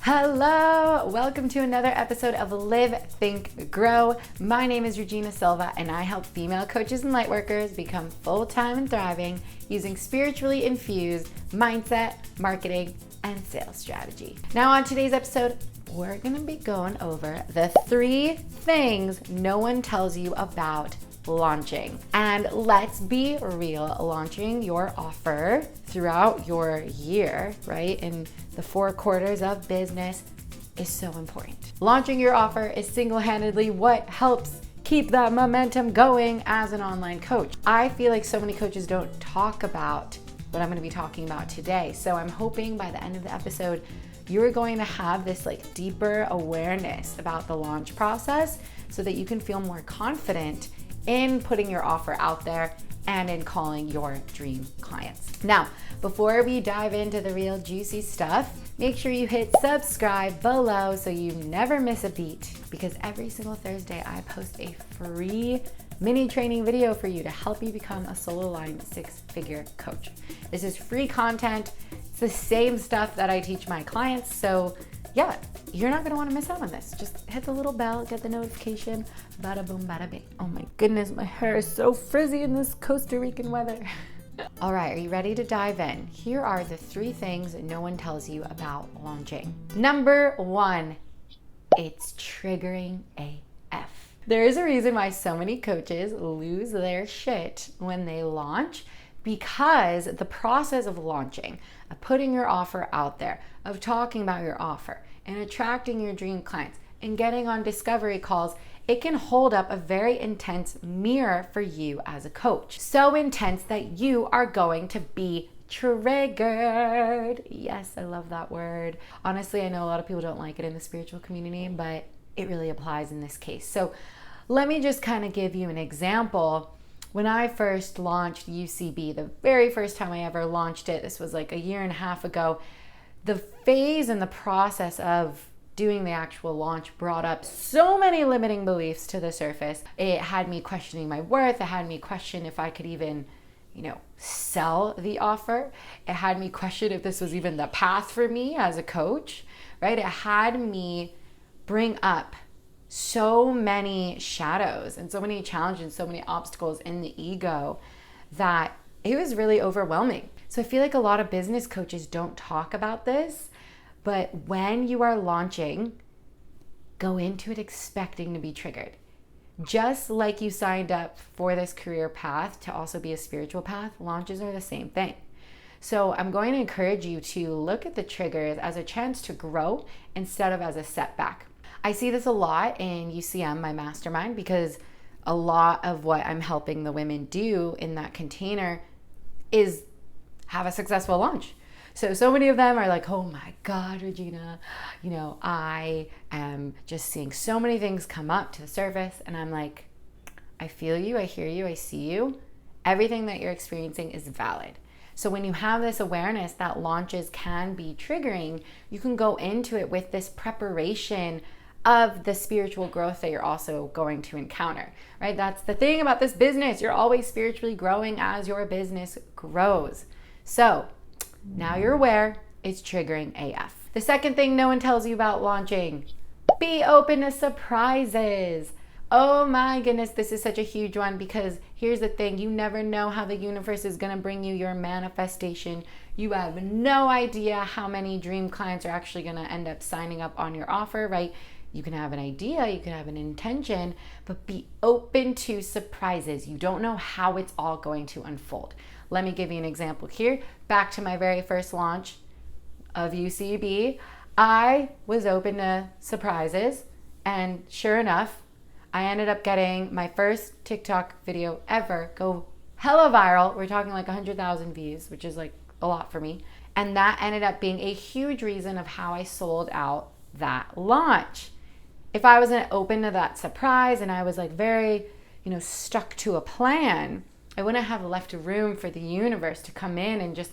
Hello, welcome to another episode of Live, Think, Grow. My name is 𝗂𝗲𝘁 and I help female coaches and lightworkers become full-time and thriving using spiritually infused mindset, marketing, and sales strategy. Now on today's episode, we're gonna be going over the 3 things no one tells you about launching. And let's be real, launching your offer throughout your year, right, in the 4 quarters of business is so important. Launching your offer is single-handedly what helps keep that momentum going as an online coach. I feel like so many coaches don't talk about what I'm going to be talking about today. So I'm hoping by the end of the episode, you're going to have this deeper awareness about the launch process so that you can feel more confident in putting your offer out there and in calling your dream clients. Now, before we dive into the real juicy stuff, make sure you hit subscribe below so you never miss a beat, because every single Thursday I post a free mini training video for you to help you become a solo-line 6-figure coach. This is free content. It's the same stuff that I teach my clients. So yeah, you're not gonna wanna miss out on this. Just hit the little bell, get the notification, bada boom, bada bing. Oh my goodness, my hair is so frizzy in this Costa Rican weather. All right, are you ready to dive in? Here are the 3 things no one tells you about launching. Number 1, it's triggering AF. There is a reason why so many coaches lose their shit when they launch, because the process of launching, of putting your offer out there, of talking about your offer and attracting your dream clients and getting on discovery calls, it can hold up a very intense mirror for you as a coach. So intense that you are going to be triggered. Yes, I love that word. Honestly, I know a lot of people don't like it in the spiritual community, but it really applies in this case. So let me just kind of give you an example. When I first launched UCB, the very first time I ever launched it, this was like a 1.5 years ago, the phase and the process of doing the actual launch brought up so many limiting beliefs to the surface. It had me questioning my worth. It had me question if I could even, sell the offer. It had me question if this was even the path for me as a coach, right? It had me bring up so many shadows and so many challenges, so many obstacles in the ego that it was really overwhelming. So I feel like a lot of business coaches don't talk about this, but when you are launching, go into it expecting to be triggered. Just like you signed up for this career path to also be a spiritual path, launches are the same thing. So I'm going to encourage you to look at the triggers as a chance to grow instead of as a setback. I see this a lot in UCM, my mastermind, because a lot of what I'm helping the women do in that container is have a successful launch. So many of them are like, oh my God, Regina, I am just seeing so many things come up to the surface. And I'm like, I feel you, I hear you, I see you. Everything that you're experiencing is valid. So when you have this awareness that launches can be triggering, you can go into it with this preparation of the spiritual growth that you're also going to encounter, right? That's the thing about this business. You're always spiritually growing as your business grows. So now you're aware it's triggering AF. The second thing no one tells you about launching, be open to surprises. Oh my goodness, this is such a huge one, because here's the thing, you never know how the universe is gonna bring you your manifestation. You have no idea how many dream clients are actually gonna end up signing up on your offer, right? You can have an idea, you can have an intention, but be open to surprises. You don't know how it's all going to unfold. Let me give you an example here. Back to my very first launch of UCB, I was open to surprises, and sure enough, I ended up getting my first TikTok video ever go hella viral. We're talking like 100,000 views, which is like a lot for me. And that ended up being a huge reason of how I sold out that launch. If I wasn't open to that surprise and I was like very, stuck to a plan, I wouldn't have left room for the universe to come in and just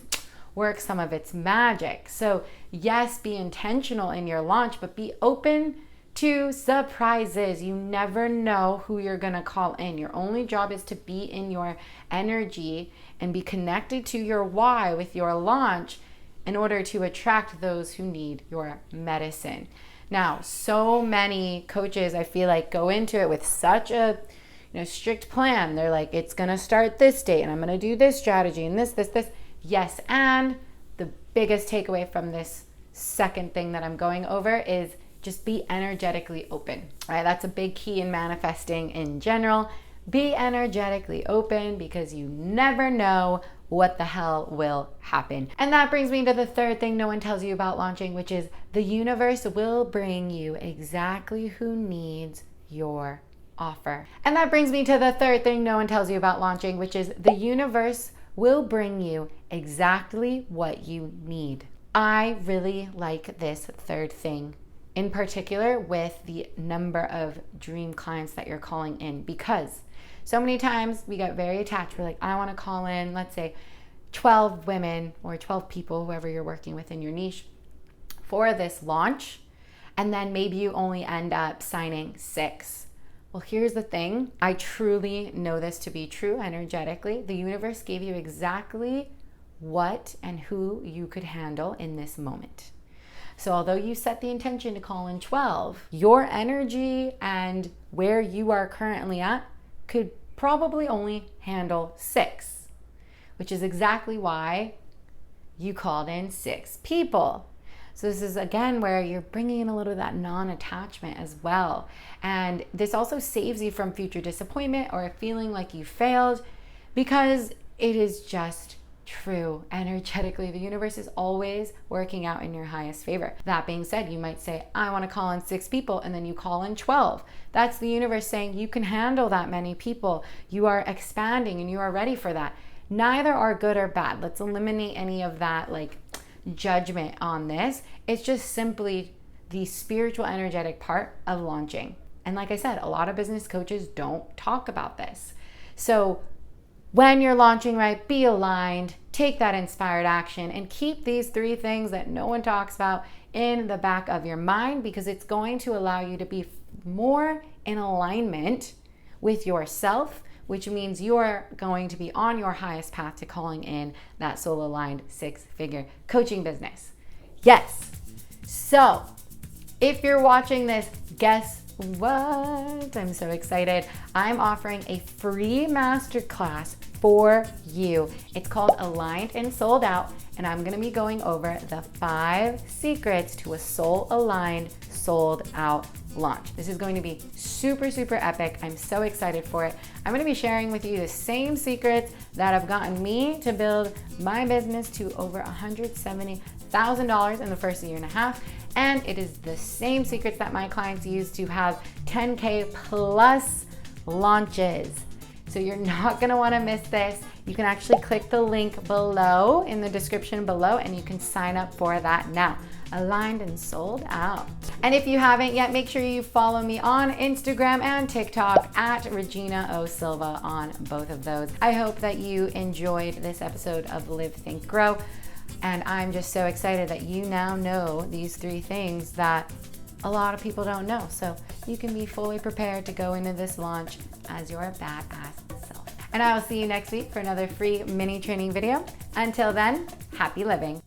work some of its magic. So yes, be intentional in your launch, but be open to surprises. You never know who you're gonna call in. Your only job is to be in your energy and be connected to your why with your launch in order to attract those who need your medicine. Now, so many coaches, I feel like, go into it with such a strict plan. They're like, it's going to start this date and I'm going to do this strategy and this. Yes, and the biggest takeaway from this second thing that I'm going over is just be energetically open, right? That's a big key in manifesting in general. Be energetically open because you never know what the hell will happen. And that brings me to the third thing no one tells you about launching, which is the universe will bring you exactly who needs your offer. And that brings me to the third thing no one tells you about launching, which is the universe will bring you exactly what you need. I really like this third thing, in particular with the number of dream clients that you're calling in, because so many times we get very attached. We're like, I want to call in, let's say 12 women or 12 people, whoever you're working with in your niche, for this launch. And then maybe you only end up signing 6. Well, here's the thing. I truly know this to be true energetically. The universe gave you exactly what and who you could handle in this moment. So although you set the intention to call in 12, your energy and where you are currently at could probably only handle 6, which is exactly why you called in 6 people. So this is again where you're bringing in a little of that non-attachment as well. And this also saves you from future disappointment or feeling like you failed, because it is just true. Energetically, the universe is always working out in your highest favor. That being said, you might say, I want to call in 6 people, and then you call in 12. That's the universe saying you can handle that many people. You are expanding and you are ready for that. Neither are good or bad. Let's eliminate any of that judgment on this. It's just simply the spiritual energetic part of launching. And like I said, a lot of business coaches don't talk about this. So when you're launching, right, be aligned, take that inspired action, and keep these 3 things that no one talks about in the back of your mind, because it's going to allow you to be more in alignment with yourself, which means you're going to be on your highest path to calling in that soul-aligned 6-figure coaching business. Yes. So if you're watching this, guess what? I'm so excited. I'm offering a free masterclass for you. It's called Aligned and Sold Out, and I'm going to be going over the 5 secrets to a soul-aligned, sold out launch. This is going to be super, super epic. I'm so excited for it. I'm going to be sharing with you the same secrets that have gotten me to build my business to over $170,000 in the first year and a half. And it is the same secrets that my clients use to have 10K plus launches. So you're not going to want to miss this. You can actually click the link below in the description below, and you can sign up for that now. Aligned and Sold Out. And if you haven't yet, make sure you follow me on Instagram and TikTok at Regina O. Silva on both of those. I hope that you enjoyed this episode of Live, Think, Grow. And I'm just so excited that you now know these 3 things that a lot of people don't know. So you can be fully prepared to go into this launch as your badass self. And I will see you next week for another free mini training video. Until then, happy living.